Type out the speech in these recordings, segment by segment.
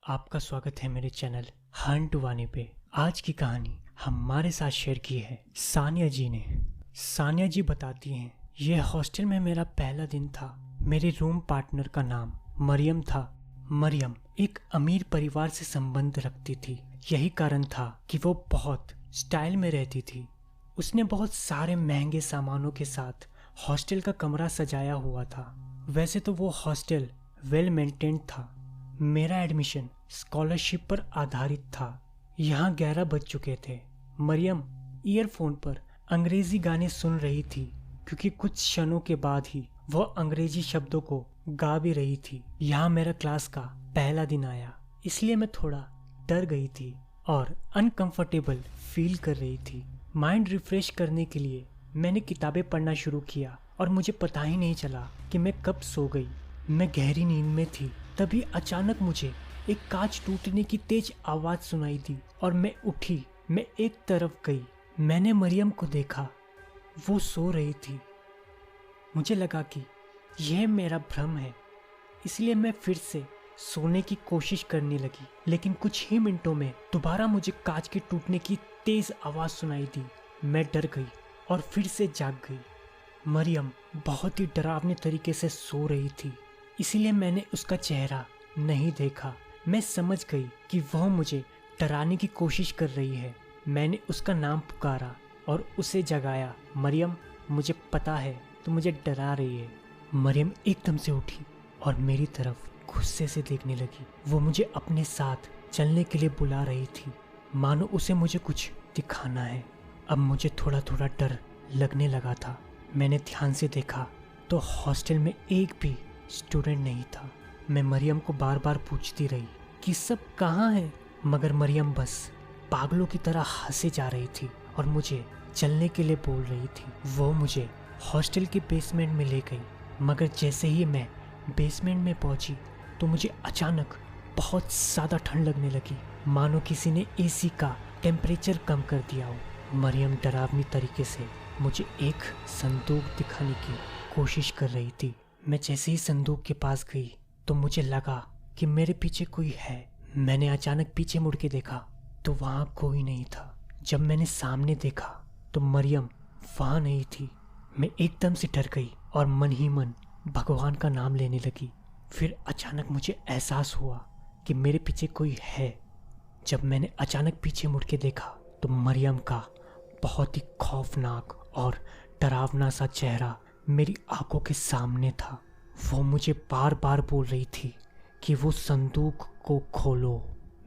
आपका स्वागत है मेरे चैनल हंट वानी पे। आज की कहानी हमारे साथ शेयर की है सानिया जी ने। सानिया जी बताती हैं, यह हॉस्टल में मेरा पहला दिन था। मेरे रूम पार्टनर का नाम मरियम था। मरियम एक अमीर परिवार से संबंध रखती थी। यही कारण था कि वो बहुत स्टाइल में रहती थी। उसने बहुत सारे महंगे सामानों के साथ हॉस्टल का कमरा सजाया हुआ था। वैसे तो वो हॉस्टल वेल मेंटेन्ड था। मेरा एडमिशन स्कॉलरशिप पर आधारित था। यहाँ 11 बज चुके थे। मरियम ईयरफोन पर अंग्रेजी गाने सुन रही थी, क्योंकि कुछ क्षणों के बाद ही वह अंग्रेजी शब्दों को गा भी रही थी। यहाँ मेरा क्लास का पहला दिन आया, इसलिए मैं थोड़ा डर गई थी और अनकंफर्टेबल फील कर रही थी। माइंड रिफ्रेश करने के लिए मैंने किताबें पढ़ना शुरू किया और मुझे पता ही नहीं चला कि मैं कब सो गई। मैं गहरी नींद में थी। तभी अचानक मुझे एक कांच टूटने की तेज आवाज सुनाई दी और मैं उठी। मैं एक तरफ गई। मैंने मरियम को देखा, वो सो रही थी। मुझे लगा कि यह मेरा भ्रम है, इसलिए मैं फिर से सोने की कोशिश करने लगी। लेकिन कुछ ही मिनटों में दोबारा मुझे कांच के टूटने की तेज आवाज सुनाई दी। मैं डर गई और फिर से जाग गई। मरियम बहुत ही डरावने तरीके से सो रही थी, इसीलिए मैंने उसका चेहरा नहीं देखा। मैं समझ गई कि वह मुझे डराने की कोशिश कर रही है। मैंने उसका नाम पुकारा और उसे जगाया। मरियम, मुझे पता है तू मुझे डरा रही है। मरियम एकदम से उठी और मेरी तरफ गुस्से से देखने लगी। वो मुझे अपने साथ चलने के लिए बुला रही थी, मानो उसे मुझे कुछ दिखाना है। अब मुझे थोड़ा थोड़ा डर लगने लगा था। मैंने ध्यान से देखा तो हॉस्टल में एक भी स्टूडेंट नहीं था। मैं मरियम को बार बार पूछती रही कि सब कहाँ हैं, मगर मरियम बस पागलों की तरह हंसे जा रही थी और मुझे चलने के लिए बोल रही थी। वो मुझे हॉस्टल के बेसमेंट में ले गई, मगर जैसे ही मैं बेसमेंट में पहुंची तो मुझे अचानक बहुत ज़्यादा ठंड लगने लगी, मानो किसी ने एसी का टेम्परेचर कम कर दिया हो। मरियम डरावनी तरीके से मुझे एक संदूक दिखाने की कोशिश कर रही थी। मैं जैसे ही संदूक के पास गई तो मुझे लगा कि मेरे पीछे कोई है। मैंने अचानक पीछे मुड़ के देखा तो वहाँ कोई नहीं था। जब मैंने सामने देखा तो मरियम वहाँ नहीं थी। मैं एकदम से डर गई और मन ही मन भगवान का नाम लेने लगी। फिर अचानक मुझे एहसास हुआ कि मेरे पीछे कोई है। जब मैंने अचानक पीछे मुड़ के देखा तो मरियम का बहुत ही खौफनाक और डरावना सा चेहरा मेरी आंखों के सामने था। वो मुझे बार बार बोल रही थी कि वो संदूक को खोलो।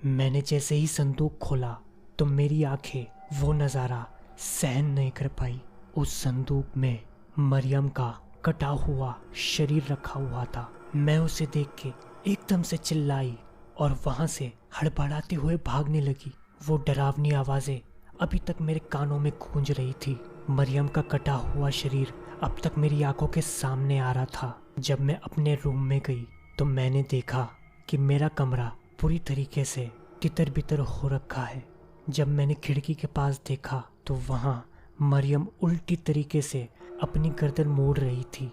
मैंने जैसे ही संदूक खोला तो मेरी आंखें वो नज़ारा सहन नहीं कर पाई। उस संदूक में मरियम का कटा हुआ शरीर रखा हुआ था। मैं उसे देख के एकदम से चिल्लाई और वहां से हड़बड़ाते हुए भागने लगी। वो डरावनी आवाज़ें अभी तक मेरे कानों में गूंज रही थी। मरियम का कटा हुआ शरीर अब तक मेरी आंखों के सामने आ रहा था। जब मैं अपने रूम में गई तो मैंने देखा कि मेरा कमरा पूरी तरीके से तितर बितर हो रखा है। जब मैंने खिड़की के पास देखा तो वहाँ मरियम उल्टी तरीके से अपनी गर्दन मोड़ रही थी।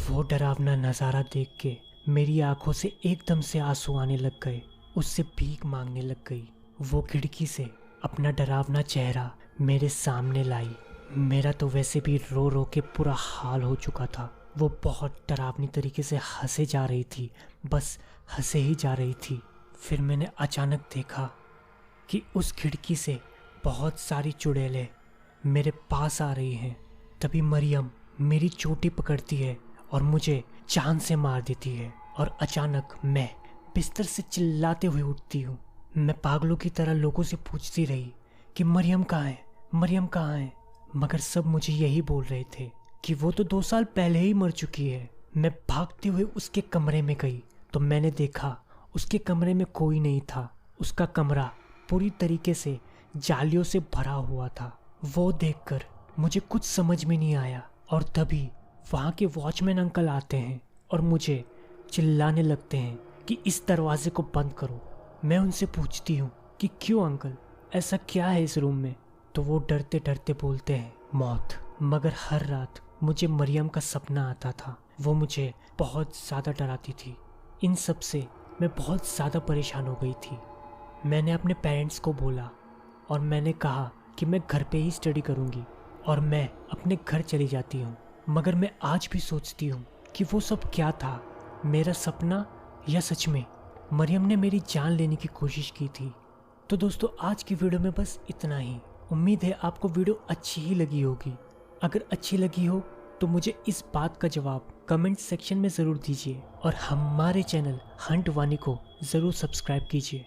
वो डरावना नज़ारा देख के मेरी आंखों से एकदम से आंसू आने लग गए। उससे भीख मांगने लग गई। वो खिड़की से अपना डरावना चेहरा मेरे सामने लाई। मेरा तो वैसे भी रो रो के पूरा हाल हो चुका था। वो बहुत डरावनी तरीके से हंसे जा रही थी, बस हंसे ही जा रही थी। फिर मैंने अचानक देखा कि उस खिड़की से बहुत सारी चुड़ैलें मेरे पास आ रही हैं। तभी मरियम मेरी चोटी पकड़ती है और मुझे जान से मार देती है और अचानक मैं बिस्तर से चिल्लाते हुए उठती हूँ। मैं पागलों की तरह लोगों से पूछती रही कि मरियम कहाँ है, मरियम कहाँ है, मगर सब मुझे यही बोल रहे थे कि वो तो 2 साल पहले ही मर चुकी है। मैं भागते हुए उसके कमरे में गई तो मैंने देखा उसके कमरे में कोई नहीं था। उसका कमरा पूरी तरीके से जालियों से भरा हुआ था। वो देखकर मुझे कुछ समझ में नहीं आया और तभी वहाँ के वॉचमैन अंकल आते हैं और मुझे चिल्लाने लगते हैं कि इस दरवाजे को बंद करो। मैं उनसे पूछती हूँ कि क्यों अंकल, ऐसा क्या है इस रूम में? तो वो डरते डरते बोलते हैं मौत। मगर हर रात मुझे मरियम का सपना आता था। वो मुझे बहुत ज़्यादा डराती थी। इन सब से मैं बहुत ज़्यादा परेशान हो गई थी। मैंने अपने पेरेंट्स को बोला और मैंने कहा कि मैं घर पे ही स्टडी करूँगी और मैं अपने घर चली जाती हूँ। मगर मैं आज भी सोचती हूँ कि वो सब क्या था, मेरा सपना या सच में मरियम ने मेरी जान लेने की कोशिश की थी। तो दोस्तों आज की वीडियो में बस इतना ही। उम्मीद है आपको वीडियो अच्छी ही लगी होगी। अगर अच्छी लगी हो तो मुझे इस बात का जवाब कमेंट सेक्शन में ज़रूर दीजिए और हमारे चैनल हंट वानी को ज़रूर सब्सक्राइब कीजिए।